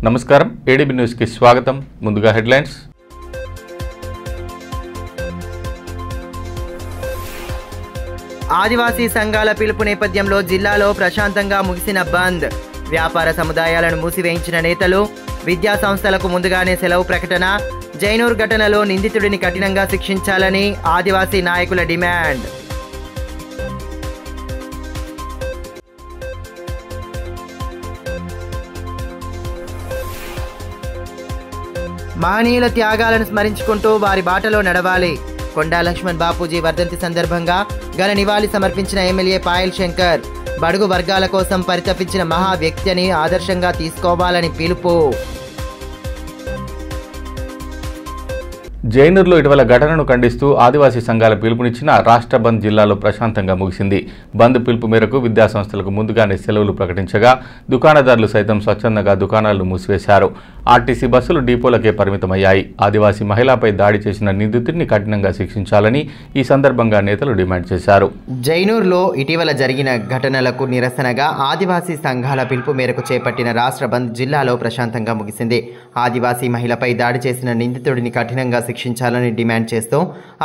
నమస్కారం ADB news కి స్వాగతం. ముందుగా హెడ్లైన్స్. ఆదివాసీ సంఘాల పిలుపు నేపథ్యంలో జిల్లాలో ప్రశాంతంగా ముగిసిన బంద్. వ్యాపార సముదాయాలను మూసివేయించిన నేతలు. విద్యా సంస్థలకు ముందుగానే సెలవు ప్రకటన. జైనూర్ ఘటనలో నిందితుడిని కఠినంగా శిక్షించాలని ఆదివాసీ నాయకుల డిమాండ్. మహనీయుల త్యాగాలను స్మరించుకుంటూ వారి బాటలో నడవాలి. కొండా లక్ష్మణ్ బాపూజీ వర్ధంతి సందర్భంగా ఘన నివాళి సమర్పించిన ఎమ్మెల్యే పాయల్ శంకర్. బడుగు వర్గాల కోసం పరితపించిన మహా వ్యక్తిని ఆదర్శంగా తీసుకోవాలని పిలుపు. జైనూర్లో ఇటీవల ఘటనను ఖండిస్తూ ఆదివాసీ సంఘాల పిలుపునిచ్చిన రాష్ట్ర బంద్ జిల్లాలో ప్రశాంతంగా ముగిసింది. బంద్ పిలుపు మేరకు విద్యాసంస్థలకు ముందుగానే సెలవులు ప్రకటించగా దుకాణదారులు సైతం స్వచ్ఛందంగా దుకాణాలను మూసివేశారు. ఆర్టీసీ బస్సులు డిపోలకే పరిమితమయ్యాయి. ఆదివాసీ మహిళపై దాడి చేసిన నిందితుడిని కఠినంగా శిక్షించాలని ఈ సందర్భంగా నేతలు డిమాండ్ చేశారు. జైనూర్లో ఇటీవల జరిగిన ఘటనలకు నిరసనగా ఆదివాసీ సంఘాల పిలుపు మేరకు చేపట్టిన రాష్ట్ర బంద్ జిల్లాలో ప్రశాంతంగా ముగిసింది. ఆదివాసీ మహిళపై దాడి చేసిన నిందితుడిని కఠినంగా శిక్షించాలని డిమాండ్ చేస్తూ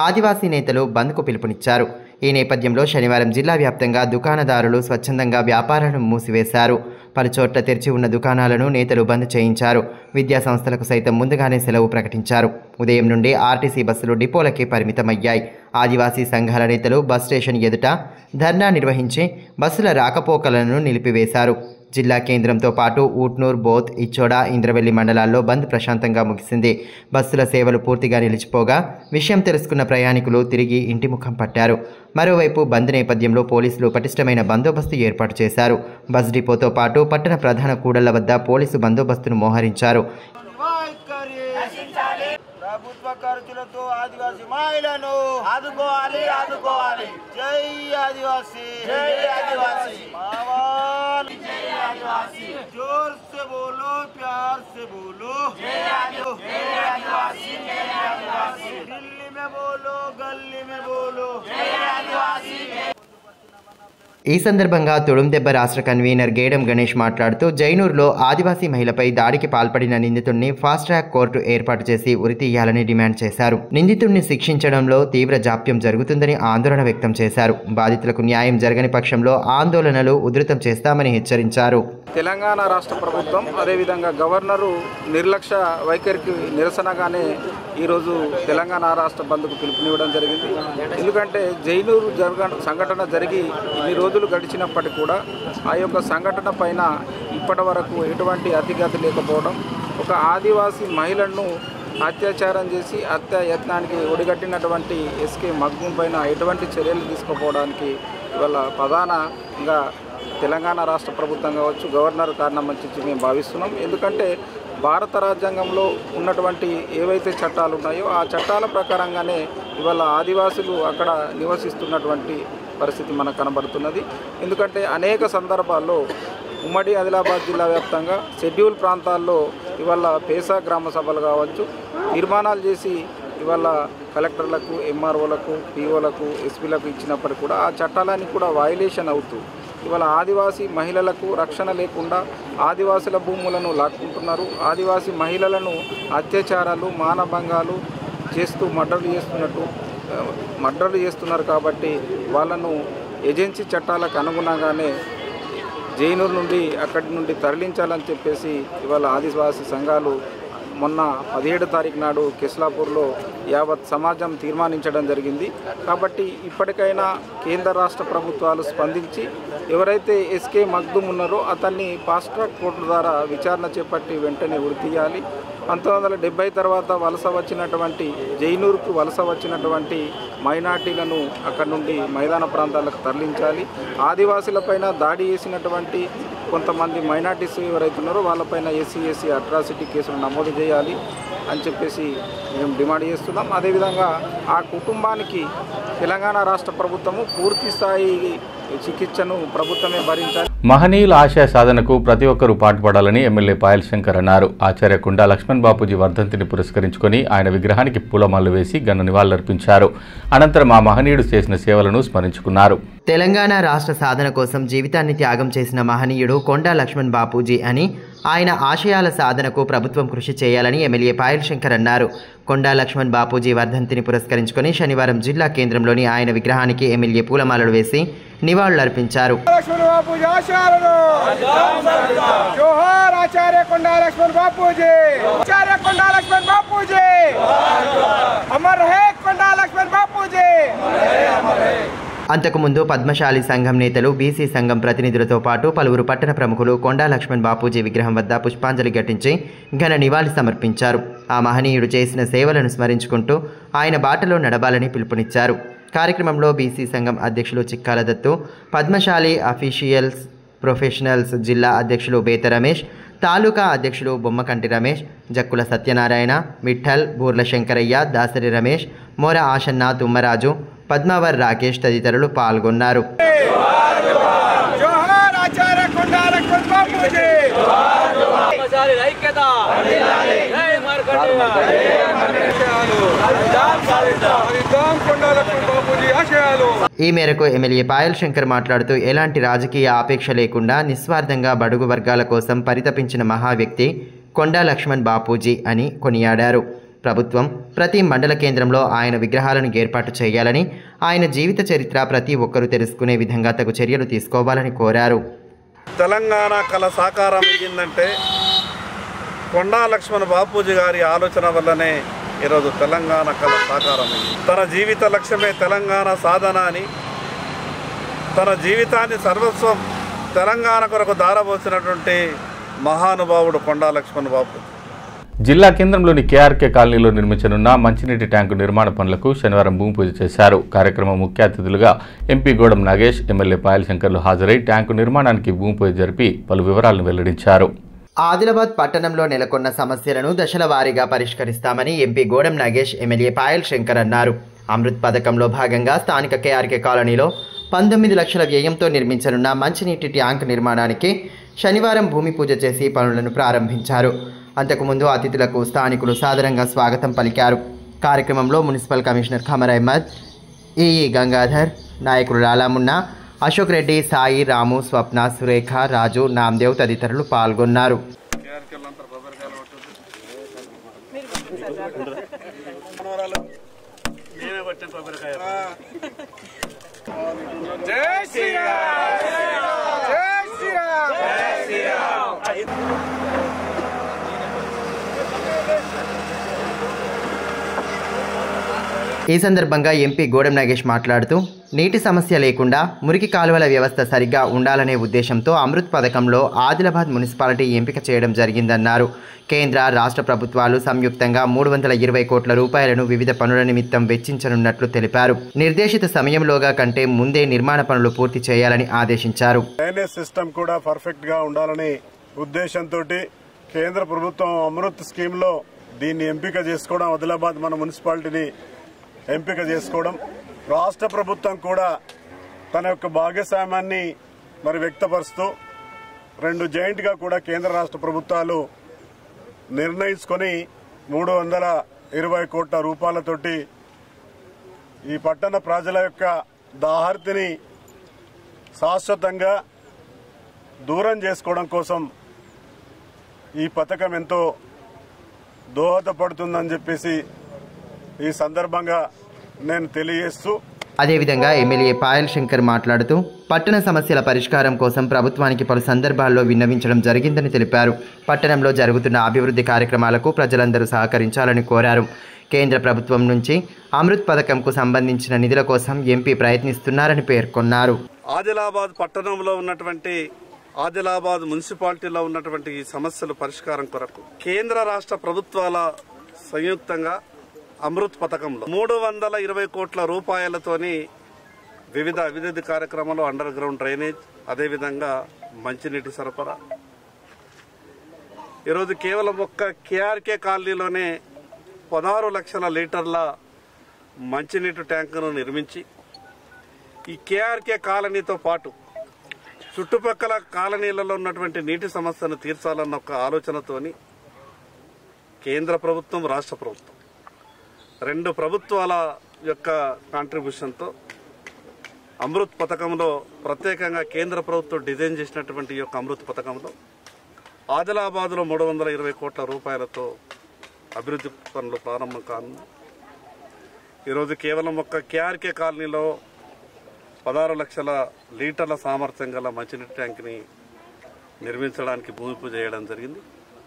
ఆదివాసీ నేతలు బంద్కు పిలుపునిచ్చారు. ఈ నేపథ్యంలో శనివారం జిల్లా వ్యాప్తంగా దుకాణదారులు స్వచ్ఛందంగా వ్యాపారాలను మూసివేశారు. పలుచోట్ల తెరిచి ఉన్న దుకాణాలను నేతలు బంద్ చేయించారు. విద్యా సంస్థలకు సైతం ముందుగానే సెలవు ప్రకటించారు. ఉదయం నుండి ఆర్టీసీ బస్సులు డిపోలకే పరిమితమయ్యాయి. ఆదివాసీ సంఘాల నేతలు బస్ స్టేషన్ ఎదుట ధర్నా నిర్వహించి బస్సుల రాకపోకలను నిలిపివేశారు. జిల్లా కేంద్రంతో పాటు ఊట్నూర్, బోత్, ఇచ్చోడ, ఇంద్రవెల్లి మండలాల్లో బంద్ ప్రశాంతంగా ముగిసింది. బస్సుల సేవలు పూర్తిగా నిలిచిపోగా విషయం తెలుసుకున్న ప్రయాణికులు తిరిగి ఇంటి ముఖం పట్టారు. మరోవైపు బంద్ నేపథ్యంలో పోలీసులు పటిష్టమైన బందోబస్తు ఏర్పాటు చేశారు. బస్ డిపోతో పాటు పట్టణ ప్రధాన కూడళ్ల వద్ద పోలీసు బందోబస్తును మోహరించారు. ప్రభుత్వ ఖర్చులతో ఆదివాసీ మహిళను ఆదుకోవాలి ఆదుకోవాలి. జై ఆదివాసీ, జై ఆదివాసీ, జై ఆదివాసీ. जोर से बोलो, प्यार से बोलो, जय आदिवासी, जय आदिवासी. दिल्ली में बोलो, गली में बोलो, जय आदिवासी. ఈ సందర్భంగా తొడుందెబ్బ రాష్ట్ర కన్వీనర్ గేడం గణేష్ మాట్లాడుతూ జైనూర్లో ఆదివాసీ మహిళపై దాడికి పాల్పడిన నిందితుడిని ఫాస్ట్ ట్రాక్ కోర్టు ఏర్పాటు చేసి ఉరితీయాలని డిమాండ్ చేశారు. నిందితుడిని శిక్షించడంలో తీవ్ర జాప్యం జరుగుతుందని ఆందోళన వ్యక్తం చేశారు. బాధితులకు న్యాయం జరగని పక్షంలో ఆందోళనలు ఉధృతం చేస్తామని హెచ్చరించారు. తెలంగాణ రాష్ట్ర ప్రభుత్వం అదేవిధంగా గవర్నరు నిర్లక్ష్య వైఖరికి నిరసనగానే ఈరోజు తెలంగాణ రాష్ట్ర బంద్కు పిలుపునివ్వడం జరిగింది. ఎందుకంటే జైనూరు సంఘటన జరిగి ఇన్ని రోజులు గడిచినప్పటికీ కూడా ఆ యొక్క సంఘటన పైన ఇప్పటి వరకు ఎటువంటి అతిగతి లేకపోవడం, ఒక ఆదివాసీ మహిళను అత్యాచారం చేసి హత్య యత్నానికి ఒడిగట్టినటువంటి ఎస్కే మగ్దూమ్ పైన ఎటువంటి చర్యలు తీసుకోపోవడానికి ఇవాళ ప్రధానంగా తెలంగాణ రాష్ట్ర ప్రభుత్వం కావచ్చు, గవర్నర్ కారణం అని మేము భావిస్తున్నాం. ఎందుకంటే భారత రాజ్యాంగంలో ఉన్నటువంటి ఏవైతే చట్టాలు ఉన్నాయో ఆ చట్టాల ప్రకారంగానే ఇవాళ ఆదివాసులు అక్కడ నివసిస్తున్నటువంటి పరిస్థితి మనకు కనబడుతున్నది. ఎందుకంటే అనేక సందర్భాల్లో ఉమ్మడి ఆదిలాబాద్ జిల్లా వ్యాప్తంగా షెడ్యూల్ ప్రాంతాల్లో ఇవాళ పేసా గ్రామ సభలు కావచ్చు నిర్మాణాలు చేసి ఇవాళ కలెక్టర్లకు, ఎంఆర్ఓలకు, పిఓలకు, ఎస్పీలకు ఇచ్చినప్పటికీ కూడా ఆ చట్టాలన్నీ కూడా వయలేషన్ అవుతూ ఇవాళ ఆదివాసీ మహిళలకు రక్షణ లేకుండా ఆదివాసుల భూములను లాక్కుంటున్నారు. ఆదివాసీ మహిళలను అత్యాచారాలు, మానభంగాలు చేస్తూ మర్డర్లు చేస్తున్నారు. కాబట్టి వాళ్ళను ఏజెన్సీ చట్టాలకు అనుగుణంగానే జైనూరు నుండి అక్కడి నుండి తరలించాలని చెప్పేసి ఇవాళ ఆదివాసీ సంఘాలు మొన్న 17 తారీఖు నాడు కిస్లాపూర్లో యావత్ సమాజం తీర్మానించడం జరిగింది. కాబట్టి ఇప్పటికైనా కేంద్ర రాష్ట్ర ప్రభుత్వాలు స్పందించి ఎవరైతే ఎస్కే మగ్దూమ్ ఉన్నారో అతన్ని ఫాస్ట్ ట్రాక్ కోర్టు ద్వారా విచారణ చేపట్టి వెంటనే ఉరితీయాలి. 1970 తర్వాత జైనూరుకు వలస వచ్చినటువంటి మైనార్టీలను అక్కడి నుండి మైదాన ప్రాంతాలకు తరలించాలి. ఆదివాసులపైన దాడి చేసినటువంటి కొంతమంది మైనార్టీస్ ఎవరైతే ఉన్నారో వాళ్ళపైన ఎస్సీ అట్రాసిటీ కేసులు నమోదు చేయాలి అని చెప్పేసి మేము డిమాండ్ చేస్తున్నాం. అదేవిధంగా ఆ కుటుంబానికి తెలంగాణ రాష్ట్ర ప్రభుత్వము పూర్తి స్థాయి చికిత్సను ప్రభుత్వమే భరించాలి. మహనీయుల ఆశయ సాధనకు ప్రతి ఒక్కరూ పాటుపడాలని ఎమ్మెల్యే పాయల్ శంకర్ అన్నారు. ఆచార్య కొండా లక్ష్మణ్ బాపూజీ వర్ధంతిని పురస్కరించుకొని ఆయన విగ్రహానికి పూలమాలలు వేసి ఘన నివాళులర్పించారు. అనంతరం ఆ మహనీయుడు చేసిన సేవలను స్మరించుకున్నారు. తెలంగాణ రాష్ట్ర సాధన కోసం జీవితాన్ని త్యాగం చేసిన మహనీయుడు కొండా లక్ష్మణ్ బాపూజీ అని ఆయన ఆశయాల సాధనకు ప్రభుత్వం కృషి చేయాలని ఎమ్మెల్యే పాయల్ శంకర్ అన్నారు. కొండా లక్ష్మణ్ బాపూజీ వర్ధంతిని పురస్కరించుకొని శనివారం జిల్లా కేంద్రంలోని ఆయన విగ్రహానికి ఎమ్మెల్యే పూలమాలలు వేసి నివాళులర్పించారు. అంతకుముందు పద్మశాలి సంఘం నేతలు, బీసీ సంఘం ప్రతినిధులతో పాటు పలువురు పట్టణ ప్రముఖులు కొండా లక్ష్మణ్ బాపూజీ విగ్రహం వద్ద పుష్పాంజలి ఘటించి ఘన నివాళి సమర్పించారు. ఆ మహనీయుడు చేసిన సేవలను స్మరించుకుంటూ ఆయన బాటలో నడవాలని పిలుపునిచ్చారు. కార్యక్రమంలో బీసీ సంఘం అధ్యక్షులు చిక్కాల దత్తు, పద్మశాలి అఫీషియల్స్ ప్రొఫెషనల్స్ జిల్లా అధ్యక్షులు బేత రమేష్, తాలూకా అధ్యక్షులు బొమ్మకంటి రమేష్, జక్కుల సత్యనారాయణ, విఠల్, బూర్ల శంకరయ్య, దాసరి రమేష్, మోర ఆశన్న, తుమ్మరాజు, పద్మావర్ రాకేష్ తదితరులు పాల్గొన్నారు. ఈ మేరకు ఎమ్మెల్యే పాయల్ శంకర్ మాట్లాడుతూ ఎలాంటి రాజకీయ ఆపేక్ష లేకుండా నిస్వార్థంగా బడుగు వర్గాల కోసం పరితపించిన మహా వ్యక్తి కొండా లక్ష్మణ్ బాపూజీ అని కొనియాడారు. ప్రభుత్వం ప్రతి మండల కేంద్రంలో ఆయన విగ్రహాలను ఏర్పాటు చేయాలని, ఆయన జీవిత చరిత్ర ప్రతి ఒక్కరూ తెలుసుకునే విధంగా తగు చర్యలు తీసుకోవాలని కోరారు. తెలంగాణ కళ సాకారం అయ్యిందంటే కొండా లక్ష్మణ్ బాపూజీ గారి ఆలోచన వల్లనే ఈరోజు తెలంగాణ కళ సాకారం అయింది. తన జీవిత లక్ష్యమే తెలంగాణ సాధన అని, తన జీవితాన్ని సర్వస్వం తెలంగాణ కొరకు దారబోసినటువంటి మహానుభావుడు కొండా లక్ష్మణ్ బాపూజీ. జిల్లా కేంద్రంలోని కేఆర్కే కాలనీలో నిర్మించనున్న మంచినీటి ట్యాంకు నిర్మాణ పనులకు శనివారం భూమి పూజ చేశారు. కార్యక్రమం ముఖ్య అతిథులుగా ఎంపీ గోడం నాగేష్, ఎమ్మెల్యే పాయల్ శంకర్లు హాజరై ట్యాంకు నిర్మాణానికి భూమి పూజ జరిపి పలు వివరాలను వెల్లడించారు. ఆదిలాబాద్ పట్టణంలో నెలకొన్న సమస్యలను దశల వారీగా పరిష్కరిస్తామని ఎంపీ గోడం నాగేష్, ఎమ్మెల్యే పాయల్ శంకర్ అన్నారు. అమృత్ పథకంలో భాగంగా స్థానిక కేఆర్కే కాలనీలో 19 లక్షల వ్యయంతో నిర్మించనున్న మంచినీటి ట్యాంక్ నిర్మాణానికి శనివారం భూమి పూజ చేసి పనులను ప్రారంభించారు. అంతకుముందు అతిథులకు స్థానికులు సాదరంగా స్వాగతం పలికారు. కార్యక్రమంలో municipal commissioner Qamar Ahmed, EE Gangadhar, నాయకులు లాలామున్నా, అశోక్ రెడ్డి, సాయి, రాము, స్వప్న, సురేఖ, రాజు, నామ్దేవ్ తదితరులు పాల్గొన్నారు. ఈ సందర్భంగా ఎంపీ గోడం నాగేష్ మాట్లాడుతూ నీటి సమస్య లేకుండా మురికి కాలువల వ్యవస్థ సరిగ్గా ఉండాలనే ఉద్దేశంతో అమృత్ పథకంలో ఆదిలాబాద్ మున్సిపాలిటీ ఎంపిక చేయడం జరిగిందన్నారు. కేంద్ర రాష్ట్ర ప్రభుత్వాలు సంయుక్తంగా 320 కోట్ల రూపాయలను వివిధ పనుల నిమిత్తం వెచ్చించనున్నట్లు తెలిపారు. నిర్దేశిత సమయంలోగా కంటే ముందే నిర్మాణ పనులు పూర్తి చేయాలని ఆదేశించారు. డ్రైనేజ్ సిస్టమ్ కూడా పర్ఫెక్ట్ గా ఉండాలని ఉద్దేశంతో కేంద్ర ప్రభుత్వం అమృత్ స్కీమ్ లో దీన్ని ఎంపిక చేసుకోవడం, ఆదిలాబాద్ మన మున్సిపాలిటీని ఎంపిక చేసుకోవడం, రాష్ట్ర ప్రభుత్వం కూడా తన యొక్క భాగస్వామ్యాన్ని వ్యక్తపరుస్తూ 2 జాయింట్గా కూడా కేంద్ర రాష్ట్ర ప్రభుత్వాలు నిర్ణయించుకొని 320 కోట్ల రూపాయలతోటి ఈ పట్టణ ప్రజల యొక్క దాహార్తిని శాశ్వతంగా దూరం చేసుకోవడం కోసం ఈ పథకం ఎంతో దోహదపడుతుందని చెప్పేసి ఈ సందర్భంగా నేను తెలియజేస్తూ, అదేవిధంగా ఎమ్మెల్యే పాయల్ శంకర్ మాట్లాడుతూ పట్టణ సమస్యల పరిష్కారం కోసం ప్రభుత్వానికి పలు సందర్భాల్లో విన్నవించడం జరిగిందని తెలిపారు. పట్టణంలో జరుగుతున్న అభివృద్ధి కార్యక్రమాలకు ప్రజలందరూ సహకరించాలని కోరారు. కేంద్ర ప్రభుత్వం నుంచి అమృత్ పథకంకు సంబంధించిన నిధుల కోసం ఎంపీ ప్రయత్నిస్తున్నారని పేర్కొన్నారు. ఆదిలాబాద్ పట్టణంలో ఉన్నటువంటి ఆదిలాబాద్ మున్సిపాలిటీలో ఉన్నటువంటి ఈ సమస్యల పరిష్కారం కొరకు కేంద్ర రాష్ట్ర ప్రభుత్వాల సంయుక్తంగా అమృత్ పథకంలో 320 కోట్ల రూపాయలతోని వివిధ అభివృద్ధి కార్యక్రమాలు, అండర్ గ్రౌండ్ డ్రైనేజ్, అదేవిధంగా మంచినీటి సరఫరా. ఈరోజు కేవలం ఒక్క కేఆర్కే కాలనీలోనే 16 లక్షల లీటర్ల మంచినీటి ట్యాంకును నిర్మించి ఈ కేఆర్కే కాలనీతో పాటు చుట్టుపక్కల కాలనీలలో ఉన్నటువంటి నీటి సమస్యను తీర్చాలన్న ఒక ఆలోచనతోని కేంద్ర ప్రభుత్వం, రాష్ట్ర ప్రభుత్వం 2 ప్రభుత్వాల యొక్క కాంట్రిబ్యూషన్తో అమృత్ పథకంలో ప్రత్యేకంగా కేంద్ర ప్రభుత్వం డిజైన్ చేసినటువంటి ఈ యొక్క అమృత్ పథకంలో ఆదిలాబాద్లో 320 కోట్ల రూపాయలతో అభివృద్ధి పనులు ప్రారంభం కానుంది. ఈరోజు కేవలం ఒక్క కేఆర్కే కాలనీలో 16 లక్షల లీటర్ల సామర్థ్యం గల మంచినీటి ట్యాంక్ని నిర్మించడానికి భూమి పూజ చేయడం జరిగింది.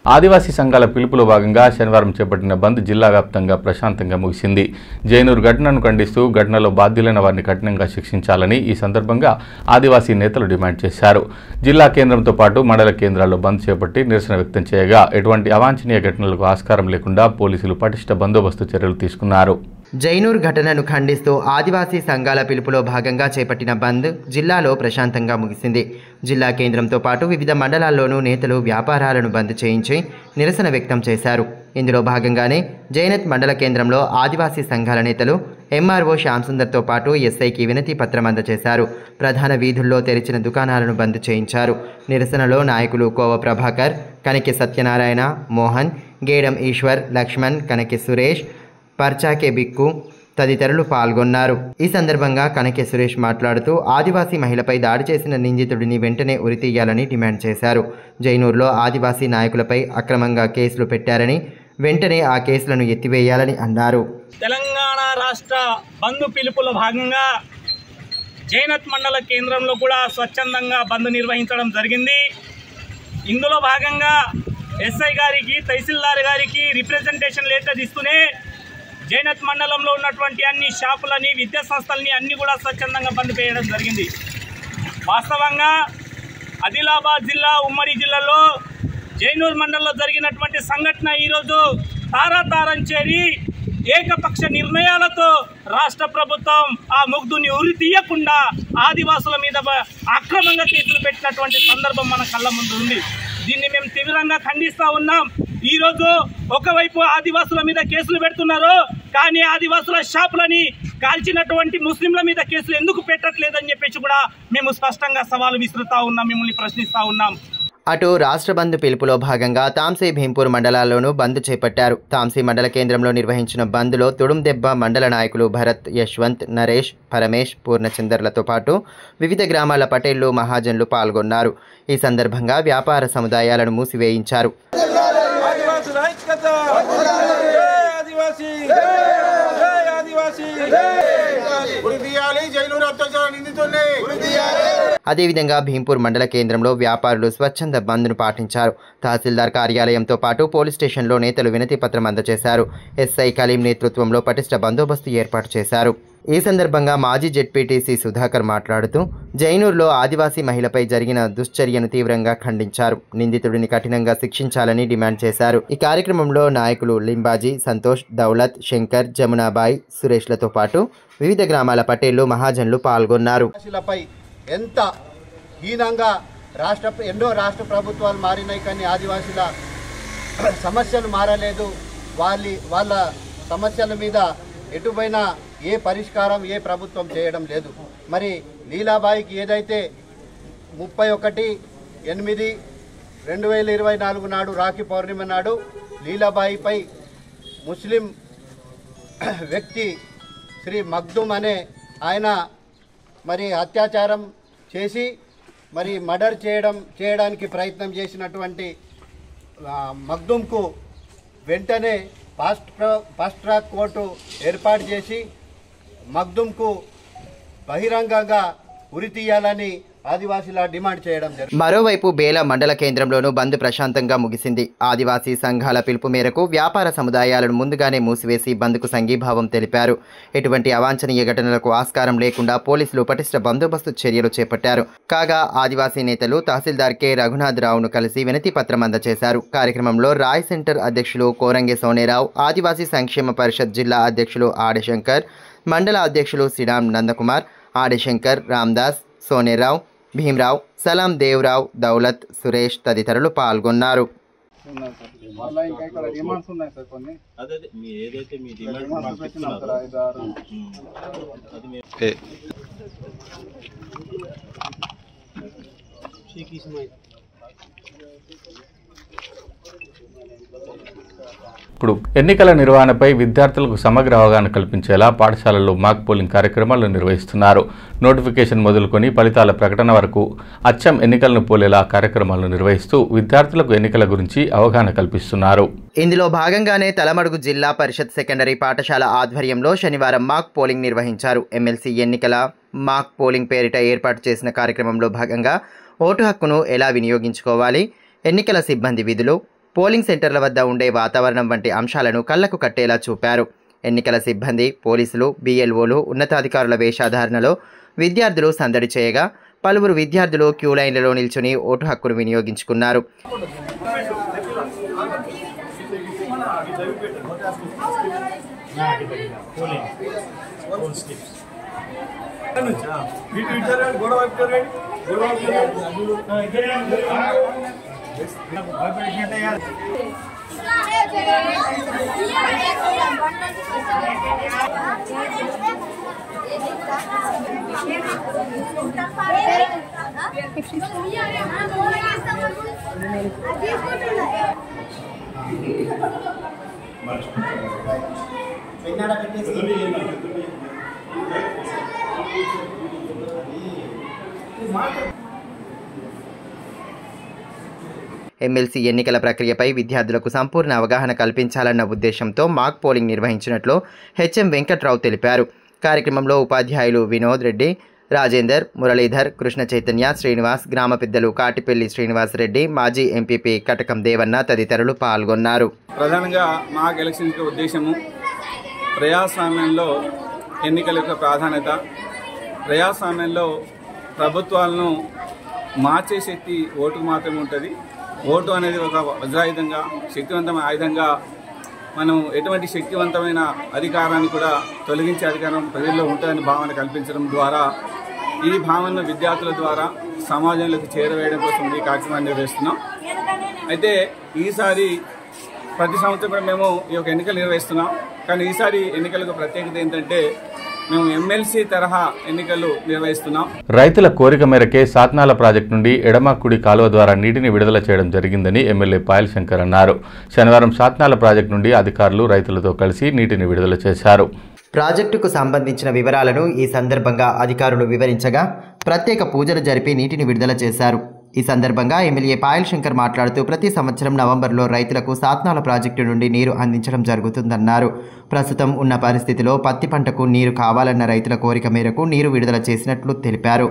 ఆదివాసీ సంఘాల పిలుపులో భాగంగా శనివారం చేపట్టిన బంద్ జిల్లా వ్యాప్తంగా ప్రశాంతంగా ముగిసింది. జైనూర్ ఘటనను ఖండిస్తూ ఘటనలో బాధ్యులైన వారిని కఠినంగా శిక్షించాలని ఈ సందర్భంగా ఆదివాసీ నేతలు డిమాండ్ చేశారు. జిల్లా కేంద్రంతో పాటు మండల కేంద్రాల్లో బంద్ చేపట్టి నిరసన వ్యక్తం చేయగా ఎటువంటి అవాంఛనీయ ఘటనలకు ఆస్కారం లేకుండా పోలీసులు పటిష్ట బందోబస్తు చర్యలు తీసుకున్నారు. జైనూర్ ఘటనను ఖండిస్తూ ఆదివాసీ సంఘాల పిలుపులో భాగంగా చేపట్టిన బంద్ జిల్లాలో ప్రశాంతంగా ముగిసింది. జిల్లా కేంద్రంతో పాటు వివిధ మండలాల్లోనూ నేతలు వ్యాపారాలను బంద్ చేయించి నిరసన వ్యక్తం చేశారు. ఇందులో భాగంగానే జైనత్ మండల కేంద్రంలో ఆదివాసీ సంఘాల నేతలు ఎంఆర్ఓ శ్యాంసుందర్తో పాటు ఎస్ఐకి వినతి పత్రం అందజేశారు. ప్రధాన వీధుల్లో తెరిచిన దుకాణాలను బంద్ చేయించారు. నిరసనలో నాయకులు కోవ ప్రభాకర్, కనకె సత్యనారాయణ, మోహన్, గేడం ఈశ్వర్, లక్ష్మణ్, కనకె సురేష్, పర్చాకే బిక్కు తదితరులు పాల్గొన్నారు. ఈ సందర్భంగా కనకె సురేష్ మాట్లాడుతూ ఆదివాసీ మహిళపై దాడి చేసిన నిందితుడిని వెంటనే ఉరితీయాలని డిమాండ్ చేశారు. జైనూర్లో ఆదివాసీ నాయకులపై అక్రమంగా కేసులు పెట్టారని వెంటనే ఆ కేసులను ఎత్తివేయాలని అన్నారు. తెలంగాణ రాష్ట్ర బంద్ పిలుపులో భాగంగా జైనత్ మండల కేంద్రంలో కూడా స్వచ్ఛందంగా బంద్ నిర్వహించడం జరిగింది. ఇందులో భాగంగా ఎస్ఐ గారికి, తహసీల్దార్ గారికి రిప్రజెంటేషన్ లెటర్ ఇస్తూనే జైనత్ మండలంలో ఉన్నటువంటి అన్ని షాపులని, విద్యా సంస్థలని అన్ని కూడా స్వచ్ఛందంగా బంద్ చేయడం జరిగింది. వాస్తవంగా ఆదిలాబాద్ జిల్లా, ఉమ్మడి జిల్లాలో జైనూర్ మండలంలో జరిగినటువంటి సంఘటన ఈరోజు తారాతారం చేరి ఏకపక్ష నిర్ణయాలతో రాష్ట్ర ప్రభుత్వం ఆ ముగ్ధుని ఉరి తీయకుండా ఆదివాసుల మీద అక్రమంగా కేసులు పెట్టినటువంటి సందర్భం మన కళ్ళ ముందు ఉంది. దీన్ని మేము తీవ్రంగా ఖండిస్తూ ఉన్నాం. ఈరోజు ఒకవైపు ఆదివాసుల మీద కేసులు పెడుతున్నారు, కానీ ఆదివాసుల షాపులని కాల్చినటువంటి ముస్లింల మీద కేసులు ఎందుకు పెట్టట్లేదని చెప్పేసి కూడా మేము స్పష్టంగా సవాలు విసురుతా ఉన్నాం, మిమ్మల్ని ప్రశ్నిస్తూ ఉన్నాం. అటు రాష్ట్ర బంద్ పిలుపులో భాగంగా తాంసీ, భీంపూర్ మండలాల్లోనూ బంద్ చేపట్టారు. తాంసీ మండల కేంద్రంలో నిర్వహించిన బంద్లో తుడుందెబ్బ మండల నాయకులు భరత్, యశ్వంత్, నరేష్, పరమేష్, పూర్ణచందర్లతో పాటు వివిధ గ్రామాల పటేళ్లు, మహాజన్లు పాల్గొన్నారు. ఈ సందర్భంగా వ్యాపార సముదాయాలను మూసివేయించారు. అదేవిధంగా భీంపూర్ మండల కేంద్రంలో వ్యాపారులు స్వచ్ఛంద బంద్ను పాటించారు. తహసీల్దార్ కార్యాలయంతో పాటు పోలీస్ స్టేషన్లో నేతలు వినతి పత్రం అందజేశారు. ఎస్ఐ కలీం నేతృత్వంలో పటిష్ట బందోబస్తు ఏర్పాటు చేశారు. ఈ సందర్భంగా మాజీ జెడ్పీటీసీ సుధాకర్ మాట్లాడుతూ జైనూర్లో ఆదివాసీ మహిళపై జరిగిన దుశ్చర్యను తీవ్రంగా ఖండించారు. నిందితుడిని కఠినంగా శిక్షించాలని డిమాండ్ చేశారు. ఈ కార్యక్రమంలో నాయకులు లింబాజీ, సంతోష్, దౌలత్, శంకర్, జమునాబాయి, సురేష్లతో పాటు వివిధ గ్రామాల పటేళ్లు, మహాజన్లు పాల్గొన్నారు. ఎంత హీనంగా ఎన్నో రాష్ట్ర ప్రభుత్వాలు మారినాయి, కానీ ఆదివాసీల సమస్యలు మారలేదు. వాళ్ళ సమస్యల మీద ఎటుపోయినా ఏ పరిష్కారం ఏ ప్రభుత్వం చేయడం లేదు. మరి లీలాబాయికి ఏదైతే 31/8/2024 నాడు రాఖీ పౌర్ణిమ నాడు లీలాబాయిపై ముస్లిం వ్యక్తి శ్రీ మగ్దుమ్ అనే ఆయన మరి అత్యాచారం చేసి మరి మర్డర్ చేయడానికి ప్రయత్నం చేసినటువంటి మగ్దుమ్కు వెంటనే ఫాస్ట్ ట్రాక్ కోర్టు ఏర్పాటు చేసి మగ్దుమ్కు బహిరంగంగా ఉరి తీయాలని ఆదివాసీల డిమాండ్ చేయడం జరిగింది. మరోవైపు బేల మండల కేంద్రంలోనూ బంద్ ప్రశాంతంగా ముగిసింది. ఆదివాసీ సంఘాల పిలుపు మేరకు వ్యాపార సముదాయాలను ముందుగానే మూసివేసి బంద్కు సంఘీభావం తెలిపారు. ఎటువంటి అవాంఛనీయ ఘటనలకు ఆస్కారం లేకుండా పోలీసులు పటిష్ట బందోబస్తు చర్యలు చేపట్టారు. కాగా ఆదివాసీ నేతలు తహసీల్దార్ కె రఘునాథ్ రావును కలిసి వినతి పత్రం అందజేశారు. కార్యక్రమంలో రాయ్ సెంటర్ అధ్యక్షులు కోరంగే సోనేరావు, ఆదివాసీ సంక్షేమ పరిషత్ జిల్లా అధ్యక్షులు ఆడశంకర్, మండల అధ్యక్షులు సిడాం నందకుమార్, ఆడశంకర్, రామ్దాస్, సోనేరావు, భీమరావు, సలాం దేవరావు, దౌలత్, సురేష్ తదితరులు పాల్గొన్నారు. ఇప్పుడు ఎన్నికల నిర్వహణపై విద్యార్థులకు సమగ్ర అవగాహన కల్పించేలా పాఠశాలల్లో మాక్ పోలింగ్ కార్యక్రమాలు నిర్వహిస్తున్నారు. నోటిఫికేషన్ మొదలుకొని ఫలితాల ప్రకటన వరకు అచ్చం ఎన్నికలను పోలేలా కార్యక్రమాలను నిర్వహిస్తూ విద్యార్థులకు ఎన్నికల గురించి అవగాహన కల్పిస్తున్నారు. ఇందులో భాగంగానే తలమడుగు జిల్లా పరిషత్ సెకండరీ పాఠశాల ఆధ్వర్యంలో శనివారం మాక్ పోలింగ్ నిర్వహించారు. ఎమ్మెల్సీ ఎన్నికల మాక్ పోలింగ్ పేరిట ఏర్పాటు చేసిన కార్యక్రమంలో భాగంగా ఓటు హక్కును ఎలా వినియోగించుకోవాలి, ఎన్నికల సిబ్బంది విధులు, పోలింగ్ సెంటర్ల వద్ద ఉండే వాతావరణం వంటి అంశాలను కళ్లకు కట్టేలా చూపారు. ఎన్నికల సిబ్బంది, పోలీసులు, BLOలు, ఉన్నతాధికారుల వేషధారణలో విద్యార్థులు సందడి చేయగా పలువురు విద్యార్థులు క్యూ లైన్లలో నిల్చుని ఓటు హక్కును వినియోగించుకున్నారు. ఎమ్మెల్సీ ఎన్నికల ప్రక్రియపై విద్యార్థులకు సంపూర్ణ అవగాహన కల్పించాలన్న ఉద్దేశంతో మాక్ పోలింగ్ నిర్వహించినట్లు HM వెంకట్రావు తెలిపారు. కార్యక్రమంలో ఉపాధ్యాయులు వినోద్ రెడ్డి, రాజేందర్, మురళీధర్, కృష్ణ చైతన్య, శ్రీనివాస్, గ్రామ పెద్దలు కాటిపల్లి శ్రీనివాస్ రెడ్డి, మాజీ ఎంపీపీ కటకం దేవన్న తదితరులు పాల్గొన్నారు. ప్రధానంగా మాక్ ఎలక్షన్ ఉద్దేశము ప్రజాస్వామ్యంలో ఎన్నికల యొక్క ప్రాధాన్యత, ప్రజాస్వామ్యంలో ప్రభుత్వాలను మార్చే శక్తి ఓటుకు మాత్రమే ఉంటుంది. ఓటు అనేది ఒక వజ్రాయుధంగా, శక్తివంతమైన ఆయుధంగా మనం ఎటువంటి శక్తివంతమైన అధికారాన్ని కూడా తొలగించే అధికారం ప్రజల్లో ఉంటుందని భావన కల్పించడం ద్వారా ఈ భావనను విద్యార్థుల ద్వారా సమాజంలోకి చేరవేయడం కోసం ఈ కార్యక్రమాన్ని నిర్వహిస్తున్నాం. అయితే ఈసారి ప్రతి సంవత్సరం కూడా మేము ఈ యొక్క ఎన్నికలు నిర్వహిస్తున్నాం. కానీ ఈసారి ఎన్నికలకు ప్రత్యేకత ఏంటంటే మేము ఎమ్మెల్సీ తరహా ఎన్నికలు నిర్వహిస్తున్నాం. రైతుల కోరిక మేరకే సాత్నాల ప్రాజెక్టు నుండి ఎడమకుడి కాలువ ద్వారా నీటిని విడుదల చేయడం జరిగిందని ఎమ్మెల్యే పాయల్ శంకర్ అన్నారు. శనివారం సాత్నాల ప్రాజెక్టు నుండి అధికారులు రైతులతో కలిసి నీటిని విడుదల చేశారు. ప్రాజెక్టుకు సంబంధించిన వివరాలను ఈ సందర్భంగా అధికారులు వివరించగా ప్రత్యేక పూజలు జరిపి నీటిని విడుదల చేశారు. ఈ సందర్భంగా ఎమ్మెల్యే పాయల్ శంకర్ మాట్లాడుతూ ప్రతి సంవత్సరం నవంబర్లో రైతులకు సాత్నాల ప్రాజెక్టు నుండి నీరు అందించడం జరుగుతుందన్నారు. ప్రస్తుతం ఉన్న పరిస్థితిలో పత్తి పంటకు నీరు కావాలన్న రైతుల కోరిక మేరకు నీరు విడుదల చేసినట్లు తెలిపారు.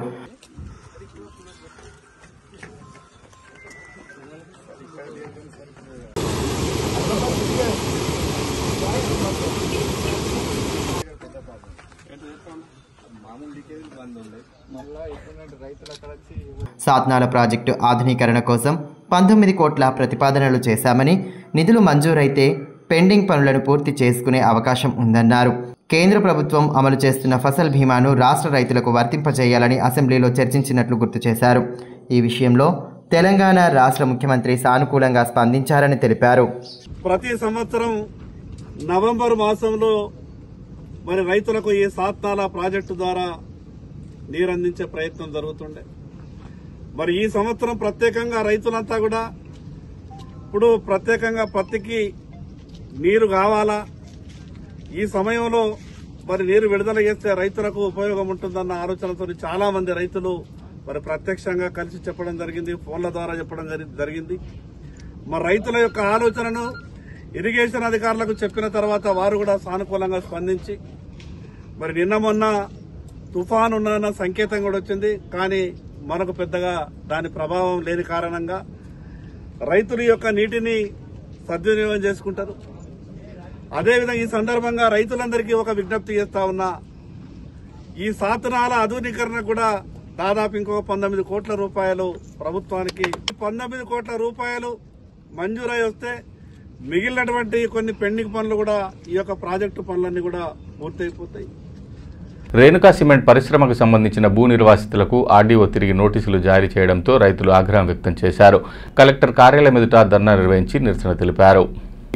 సాత్నాల ప్రాజెక్టు ఆధునీకరణ కోసం 19 కోట్ల ప్రతిపాదనలు చేశామని, నిధులు మంజూరైతే పెండింగ్ పనులను పూర్తి చేసుకునే అవకాశం ఉందన్నారు. కేంద్ర ప్రభుత్వం అమలు చేస్తున్న ఫసల్ బీమాను రాష్ట్ర రైతులకు వర్తింపజేయాలని అసెంబ్లీలో చర్చించినట్లు గుర్తు చేశారు. ఈ విషయంలో తెలంగాణ రాష్ట్ర ముఖ్యమంత్రి సానుకూలంగా స్పందించారని తెలిపారు. ప్రతి సంవత్సరం నవంబర్ మాసంలో మరి రైతులకు ఈ సాత్నాల ప్రాజెక్టు ద్వారా నీరు అందించే ప్రయత్నం జరుగుతుండే. మరి ఈ సంవత్సరం ప్రత్యేకంగా రైతులంతా కూడా ఇప్పుడు ప్రత్యేకంగా పత్తికి నీరు కావాలా, ఈ సమయంలో మరి నీరు విడుదల చేస్తే రైతులకు ఉపయోగం ఉంటుందన్న ఆలోచనతో చాలా మంది రైతులు మరి ప్రత్యక్షంగా కలిసి చెప్పడం జరిగింది, ఫోన్ల ద్వారా చెప్పడం జరిగింది. మరి రైతుల యొక్క ఆలోచనను ఇరిగేషన్ అధికారులకు చెప్పిన తర్వాత వారు కూడా సానుకూలంగా స్పందించి మరి నిన్న మొన్న తుఫాను ఉన్న సంకేతం కూడా వచ్చింది. కానీ మనకు పెద్దగా దాని ప్రభావం లేని కారణంగా రైతుల యొక్క నీటిని సద్వినియోగం చేసుకుంటారు. అదేవిధంగా ఈ సందర్భంగా రైతులందరికీ ఒక విజ్ఞప్తి చేస్తా ఉన్నా, ఈ సాత్నాల ఆధునీకరణ కూడా దాదాపు ఇంకొక 19 కోట్ల రూపాయలు ప్రభుత్వానికి 19 కోట్ల రూపాయలు మంజూరై వస్తే మిగిలినటువంటి కొన్ని పెండింగ్ పనులు కూడా ఈ యొక్క ప్రాజెక్టు పనులన్నీ కూడా పూర్తయిపోతాయి. రేణుకా సిమెంట్ పరిశ్రమకు సంబంధించిన భూ నిర్వాసితులకు ఆర్డీఓ తిరిగి నోటీసులు జారీ చేయడంతో రైతులు ఆగ్రహం వ్యక్తం చేశారు. కలెక్టర్ కార్యాలయం ఎదుట ధర్నా నిర్వహించి నిరసన తెలిపారు.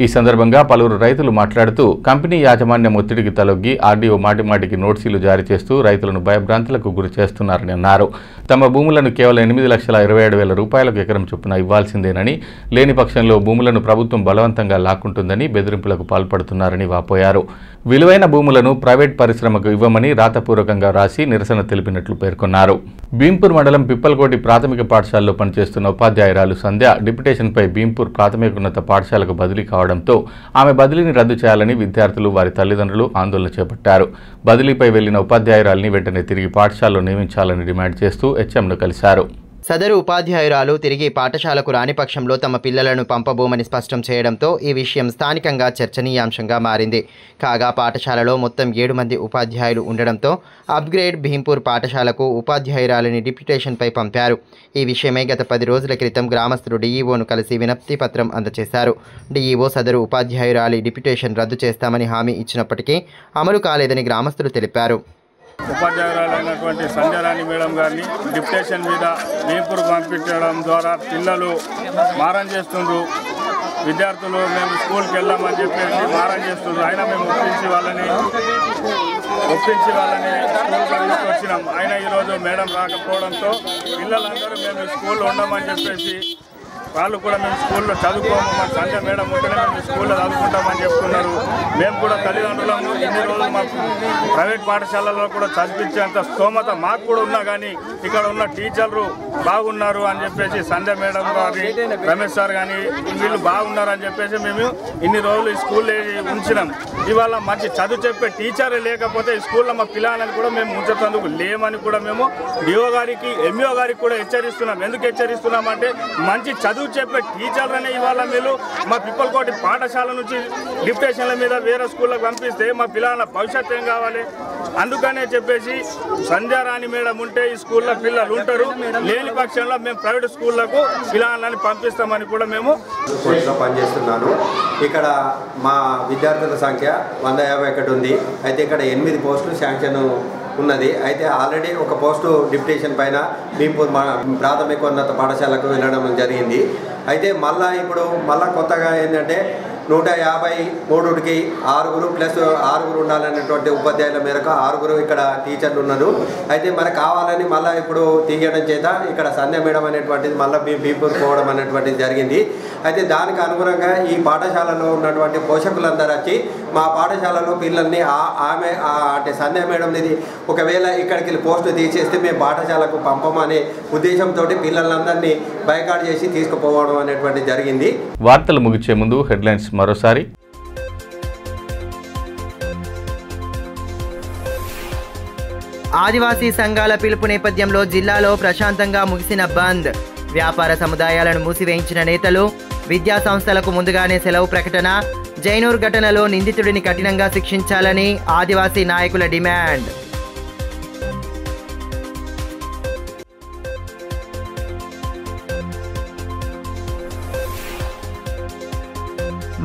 ఈ సందర్భంగా పలువురు రైతులు మాట్లాడుతూ కంపెనీ యాజమాన్యం ఒత్తిడికి తలొగ్గి ఆర్డీఓ మాటిమాటికి నోటీసులు జారీ చేస్తూ రైతులను భయభ్రాంతులకు గురి చేస్తున్నారని అన్నారు. తమ భూములను కేవలం 8,27,000 రూపాయలకు ఎకరం చొప్పున ఇవ్వాల్సిందేనని, లేని పక్షంలో భూములను ప్రభుత్వం బలవంతంగా లాక్కుంటుందని బెదిరింపులకు పాల్పడుతున్నారని వాపోయారు. విలువైన భూములను ప్రైవేట్ పరిశ్రమకు ఇవ్వమని రాతపూర్వకంగా రాసి నిరసన తెలిపినట్లు పేర్కొన్నారు. భీంపూర్ మండలం పిప్పల్కోటి ప్రాథమిక పాఠశాలలో పనిచేస్తున్న ఉపాధ్యాయురాలు సంధ్య డిప్యుటేషన్పై భీంపూర్ ప్రాథమికోన్నత పాఠశాలకు బదిలీ కావడంతో ఆమె బదిలీని రద్దు చేయాలని విద్యార్థులు, వారి తల్లిదండ్రులు ఆందోళన చేపట్టారు. బదిలీపై వెళ్లిన ఉపాధ్యాయురాలిని వెంటనే తిరిగి పాఠశాలలో నియమించాలని డిమాండ్ చేస్తూ హెచ్ఎంను కలిశారు. సదరు ఉపాధ్యాయురాలు తిరిగి పాఠశాలకు రాని పక్షంలో తమ పిల్లలను పంపబోమని స్పష్టం చేయడంతో ఈ విషయం స్థానికంగా చర్చనీయాంశంగా మారింది. కాగా పాఠశాలలో మొత్తం 7 మంది ఉపాధ్యాయులు ఉండడంతో అప్గ్రేడ్ భీంపూర్ పాఠశాలకు ఉపాధ్యాయురాలిని డిప్యుటేషన్పై పంపారు. ఈ విషయమై గత 10 రోజుల క్రితం గ్రామస్తులు డీఈఓను కలిసి వినతి పత్రం అందజేశారు. డీఈఓ సదరు ఉపాధ్యాయురాలి డిప్యుటేషన్ రద్దు చేస్తామని హామీ ఇచ్చినప్పటికీ అమలు కాలేదని గ్రామస్తులు తెలిపారు. ఉపాధ్యాయురాలైనటువంటి సంధ్యారాణి మేడం గారిని డిప్యుటేషన్ మీద భీంపూర్ పంపించడం ద్వారా పిల్లలు మారం చేస్తుండ్రు. విద్యార్థులు మేము స్కూల్కి వెళ్దామని చెప్పేసి మారం చేస్తుండ్రు. అయినా మేము ఒప్పించి వాళ్ళని స్కూల్కి వచ్చినాం. అయినా ఈరోజు మేడం రాకపోవడంతో పిల్లలందరూ మేము స్కూల్లో ఉండమని చెప్పేసి వాళ్ళు కూడా మేము స్కూల్లో చదువుకోము, మా సంధ్య మేడం ఉంటేనే మేము స్కూల్లో చదువుకుంటామని చెప్తున్నారు. మేము కూడా తల్లిదండ్రులను ఇన్ని రోజులు మాకు ప్రైవేట్ పాఠశాలలో కూడా చదివించేంత స్తోమత మాకు కూడా ఉన్నా కానీ ఇక్కడ ఉన్న టీచర్లు బాగున్నారు అని చెప్పేసి సంధ్య మేడం గారి, రమేష్ సార్ కానీ వీళ్ళు బాగున్నారు అని చెప్పేసి మేము ఇన్ని రోజులు ఈ స్కూల్లో ఉంచినాం. ఇవాళ మంచి చదువు చెప్పే టీచరే లేకపోతే ఈ స్కూల్లో మా పిల్లలని కూడా మేము ఉంచేందుకు లేమని కూడా మేము డిఓ గారికి, ఎంఈఓ గారికి కూడా హెచ్చరిస్తున్నాం. ఎందుకు హెచ్చరిస్తున్నామంటే మంచి చదువు చెప్పే టీచర్లనే ఇవాళ మీరు మా పిప్పల్కోటి పాఠశాల నుంచి డిప్యుటేషన్ల మీద వేరే స్కూళ్ళకు పంపిస్తే మా పిల్లల భవిష్యత్తు ఏం కావాలి? అందుకనే చెప్పేసి సంధ్యారాణి మేడం ఉంటే ఈ స్కూల్లో పిల్లలు ఉంటారు, లేని పక్షంలో మేము ప్రైవేట్ స్కూళ్లకు పిల్లలని పంపిస్తామని కూడా మేము పనిచేస్తున్నాను. ఇక్కడ మా విద్యార్థుల సంఖ్య 151 ఉంది. అయితే ఇక్కడ 8 పోస్టులు శాంక్షన్ ఉన్నది. అయితే ఆల్రెడీ ఒక పోస్టు డిప్యుటేషన్ పైన భీంపూర్ ప్రాథమికోన్నత పాఠశాలకు వెళ్ళడం జరిగింది. అయితే ఇప్పుడు కొత్తగా ఏంటంటే 153కి 6 ప్లస్ 6 ఉండాలనేటువంటి ఉపాధ్యాయుల మేరకు 6 ఇక్కడ టీచర్లు ఉన్నారు. అయితే మరి కావాలని ఇప్పుడు తీయడం చేత ఇక్కడ సంధ్య మేడం అనేటువంటిది భీంపూర్ పోవడం అనేటువంటిది జరిగింది. అయితే దానికి అనుగుణంగా ఈ పాఠశాలలో ఉన్నటువంటి పోషకులందరూ వచ్చి మా పాఠశాలలో పిల్లల్ని ఆమె అంటే సంధ్య మేడంది ఒకవేళ ఇక్కడికి పోస్టు తీసేస్తే మేము పాఠశాలకు పంపమనే ఉద్దేశంతో పిల్లలందరినీ బైకాట్ చేసి తీసుకుపోవడం అనేటువంటిది జరిగింది. వార్తలు ముగిసే ముందు హెడ్లైన్స్ మరోసారి. ఆదివాసీ సంఘాల పిలుపు నేపథ్యంలో జిల్లాలో ప్రశాంతంగా ముగిసిన బంద్. వ్యాపార సముదాయాలను మూసివేయించిన నేతలు, విద్యా సంస్థలకు ముందుగానే సెలవు ప్రకటన. జైనూర్ ఘటనలో నిందితుడిని కఠినంగా శిక్షించాలని ఆదివాసీ నాయకుల డిమాండ్.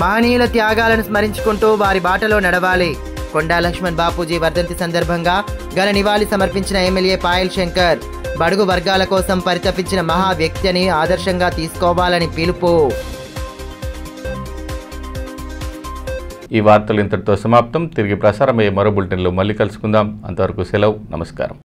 మహనీయుల త్యాగాలను స్మరించుకుంటూ వారి బాటలో నడవాలి. కొండా లక్ష్మణ్ బాపూజీ వర్ధంతి సందర్భంగా ఘన నివాళి సమర్పించిన ఎమ్మెల్యే పాయల్ శంకర్. బడుగు వర్గాల కోసం పరితపించిన మహా వ్యక్తిని ఆదర్శంగా తీసుకోవాలని పిలుపు. ఈ వార్తలు ఇంతటితో సమాప్తం. తిరిగి ప్రసారమయ్యే మరో బులెటిన్లో మళ్ళీ కలుసుకుందాం. అంతవరకు సెలవు. నమస్కారం.